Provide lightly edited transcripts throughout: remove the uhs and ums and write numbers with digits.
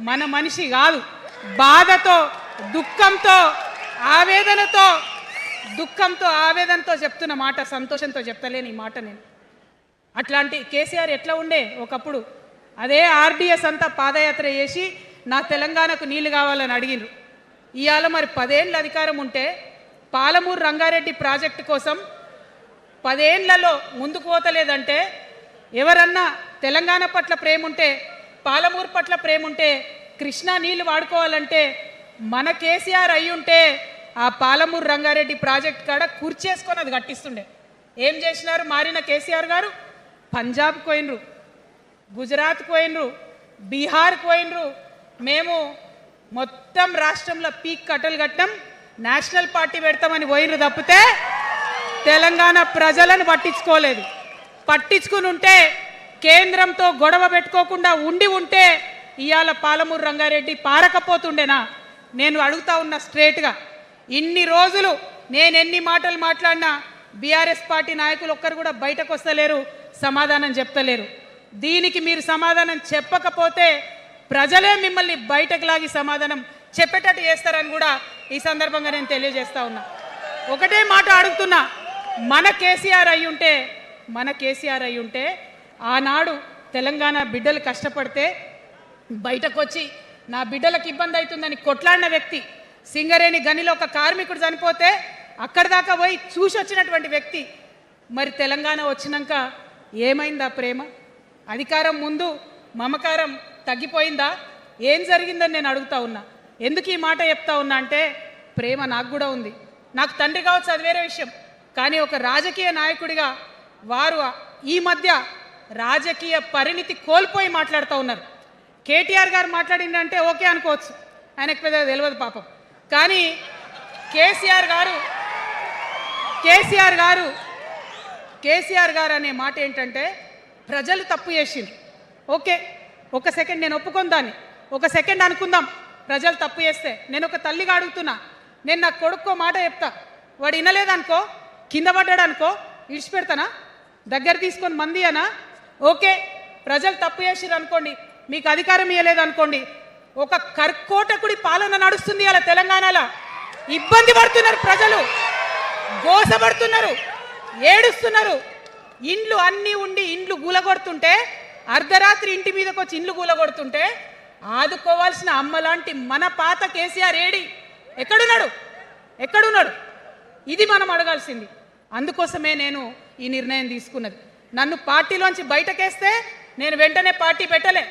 మన మనిషి కాదు. బాధతో, దుఃఖంతో, ఆవేదనతో చెప్తున్న మాట, సంతోషంతో చెప్తలేని ఈ మాట నేను. అట్లాంటి కేసీఆర్ ఎట్లా ఉండే ఒకప్పుడు? అదే ఆర్డీఎస్ అంతా పాదయాత్ర చేసి నా తెలంగాణకు నీళ్లు కావాలని అడిగినారు. ఇవాళ మరి 10 ఏళ్ళ అధికారం ఉంటే పాలమూరు రంగారెడ్డి ప్రాజెక్టు కోసం 10 ఏళ్లలో ముందుకు పోతలేదంటే, ఎవరన్నా తెలంగాణ పట్ల ప్రేమ ఉంటే, పాలమూరు పట్ల ప్రేమ ఉంటే, కృష్ణా నీళ్లు వాడుకోవాలంటే మన కేసీఆర్ అయ్యుంటే ఆ పాలమూరు రంగారెడ్డి ప్రాజెక్ట్ కాడ కూర్చేసుకొని అది కట్టిస్తుండే. ఏం చేసినారు మారిన కేసీఆర్ గారు? పంజాబ్కి పోయినరు, గుజరాత్కి పోయినరు, బీహార్కి పోయినరు. మేము మొత్తం రాష్ట్రంలో పీక్ కట్టలు కట్టం, నేషనల్ పార్టీ పెడతామని పోయినరు తప్పితే తెలంగాణ ప్రజలను పట్టించుకోలేదు. పట్టించుకుని ఉంటే, కేంద్రంతో గొడవ పెట్టుకోకుండా ఉంటే ఇవాళ పాలమూరు రంగారెడ్డి పారకపోతుండేనా? నేను అడుగుతా ఉన్నా స్ట్రేట్గా. ఇన్ని రోజులు నేను ఎన్ని మాటలు మాట్లాడినా బీఆర్ఎస్ పార్టీ నాయకులు ఒక్కరు కూడా బయటకు వస్తలేరు, సమాధానం చెప్తలేరు. దీనికి మీరు సమాధానం చెప్పకపోతే ప్రజలే మిమ్మల్ని బయటకు లాగి సమాధానం చెప్పేటట్టు చేస్తారని కూడా ఈ సందర్భంగా నేను తెలియజేస్తా ఉన్నా. ఒకటే మాట అడుగుతున్నా, మన కేసీఆర్ అయి ఉంటే ఆనాడు తెలంగాణ బిడ్డలు కష్టపడితే బయటకు వచ్చి నా బిడ్డలకు ఇబ్బంది అవుతుందని కొట్లాడిన వ్యక్తి, సింగరేణి గనిలో ఒక కార్మికుడు చనిపోతే అక్కడి దాకా పోయి చూసి వచ్చినటువంటి వ్యక్తి, మరి తెలంగాణ వచ్చినాక ఏమైందా ప్రేమ? అధికారం ముందు మమకారం తగ్గిపోయిందా? ఏం జరిగిందని నేను అడుగుతా ఉన్నా. ఎందుకు ఈ మాట చెప్తా ఉన్నా అంటే, ప్రేమ నాకు కూడా ఉంది. నాకు తండ్రి కావచ్చు, అది వేరే విషయం. కానీ ఒక రాజకీయ నాయకుడిగా వారు ఈ మధ్య రాజకీయ పరిణితి కోల్పోయి మాట్లాడుతూ ఉన్నారు. కేటీఆర్ గారు మాట్లాడిందంటే ఓకే అనుకోవచ్చు, ఆయనకు పెద్దగా తెలియదు పాపం. కానీ కేసీఆర్ గారు అనే మాట ఏంటంటే, ప్రజలు తప్పు చేసింది. ఓకే, ఒక సెకండ్ నేను ఒప్పుకొని దాన్ని, ఒక సెకండ్ అనుకుందాం. ప్రజలు తప్పు చేస్తే నేను ఒక తల్లిగా అడుగుతున్నా, నేను నా కొడుకో మాట చెప్తా, వాడు వినలేదనుకో, కింద పడ్డాడు అనుకో, ఇడిచిపెడతానా? దగ్గర తీసుకొని మంది అనా? ఓకే, ప్రజలు తప్పు చేసిరు అనుకోండి, మీకు అధికారం ఇవ్వలేదు అనుకోండి, ఒక కర్కోటకుడి పాలన నడుస్తుంది అలా తెలంగాణలో. ఇబ్బంది పడుతున్నారు ప్రజలు, గోసపడుతున్నారు, ఏడుస్తున్నారు. ఇండ్లు అన్నీ ఉండి ఇండ్లు గూలగొడుతుంటే, అర్ధరాత్రి ఇంటి మీదకి వచ్చి ఇండ్లు గూలగొడుతుంటే ఆదుకోవాల్సిన అమ్మలాంటి మన పాత కేసీఆర్ ఎక్కడున్నాడు? ఇది మనం అడగాల్సింది. అందుకోసమే నేను ఈ నిర్ణయం తీసుకున్నది. నన్ను పార్టీలోంచి బయటకేస్తే నేను వెంటనే పార్టీ పెట్టలే.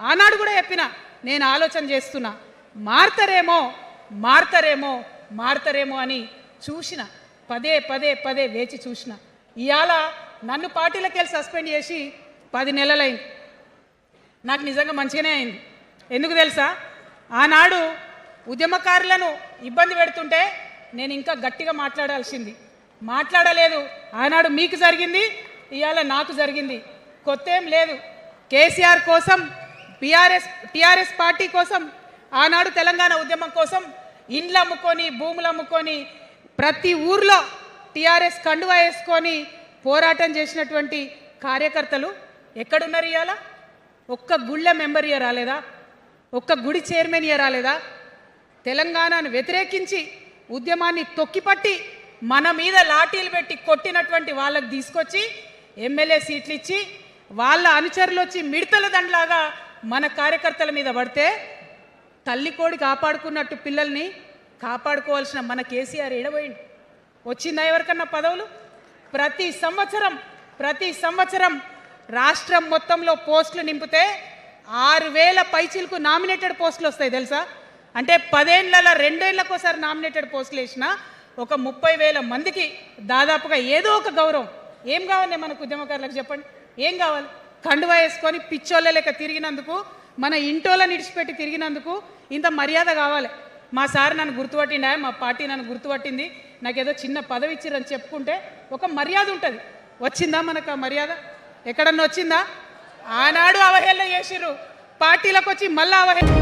ఆనాడు కూడా చెప్పిన, నేను ఆలోచన చేస్తున్నా, మారతారేమో అని చూసిన, పదే వేచి చూసిన. ఇవాళ నన్ను పార్టీలోకి వెళ్ళి సస్పెండ్ చేసి 10 నెలలైంది. నాకు నిజంగా మంచిగానే అయింది. ఎందుకు తెలుసా? ఆనాడు ఉద్యమకారులను ఇబ్బంది పెడుతుంటే నేను ఇంకా గట్టిగా మాట్లాడలేదు. ఆనాడు మీకు జరిగింది, ఇవాళ నాకు జరిగింది. కొత్త ఏం లేదు. కేసీఆర్ కోసం, టీఆర్ఎస్ పార్టీ కోసం, ఆనాడు తెలంగాణ ఉద్యమం కోసం ఇండ్లు అమ్ముకొని, భూములు అమ్ముకొని, ప్రతి ఊర్లో టీఆర్ఎస్ కండువా వేసుకొని పోరాటం చేసినటువంటి కార్యకర్తలు ఎక్కడున్నారు ఇవాళ? ఒక్క గుళ్ళ మెంబర్ ఇయర్ రాలేదా? ఒక్క గుడి చైర్మన్ ఇయర్ రాలేదా? తెలంగాణను వ్యతిరేకించి ఉద్యమాన్ని తొక్కిపట్టి మన మీద లాఠీలు పెట్టి కొట్టినటువంటి వాళ్ళకి తీసుకొచ్చి ఎమ్మెల్యే సీట్లు ఇచ్చి, వాళ్ళ అనుచరులు వచ్చి మిడతల దండలాగా మన కార్యకర్తల మీద పడితే, తల్లి కోడి కాపాడుకున్నట్టు పిల్లల్ని కాపాడుకోవాల్సిన మన కేసీఆర్ ఏడబోయింది. వచ్చిందా ఎవరికన్నా పదవులు? ప్రతి సంవత్సరం రాష్ట్రం మొత్తంలో పోస్టులు నింపితే 6,000 పైచిలకు నామినేటెడ్ పోస్టులు వస్తాయి తెలుసా? అంటే 10 ఏళ్లలో 2 ఏళ్లకోసారి నామినేటెడ్ పోస్టులు వేసినా ఒక 30,000 మందికి దాదాపుగా ఏదో ఒక గౌరవం. ఏం కావాలి మనకు ఉద్యమకారులకు చెప్పండి? ఏం కావాలి? కండువా వేసుకొని పిచ్చోళ్ళ లెక్క తిరిగినందుకు, మన ఇంటోళ్ళని ఇడిచిపెట్టి తిరిగినందుకు ఇంత మర్యాద కావాలి. మా సార్ నన్ను గుర్తుపట్టిండా, మా పార్టీ నన్ను గుర్తుపట్టింది, నాకేదో చిన్న పదవి ఇచ్చిరని చెప్పుకుంటే ఒక మర్యాద ఉంటుంది. వచ్చిందా మనకు ఆ మర్యాద? ఎక్కడన్నా వచ్చిందా? ఆనాడు అవహేళన చేసిర్రు, పార్టీలకు వచ్చి మళ్ళీ అవహేళన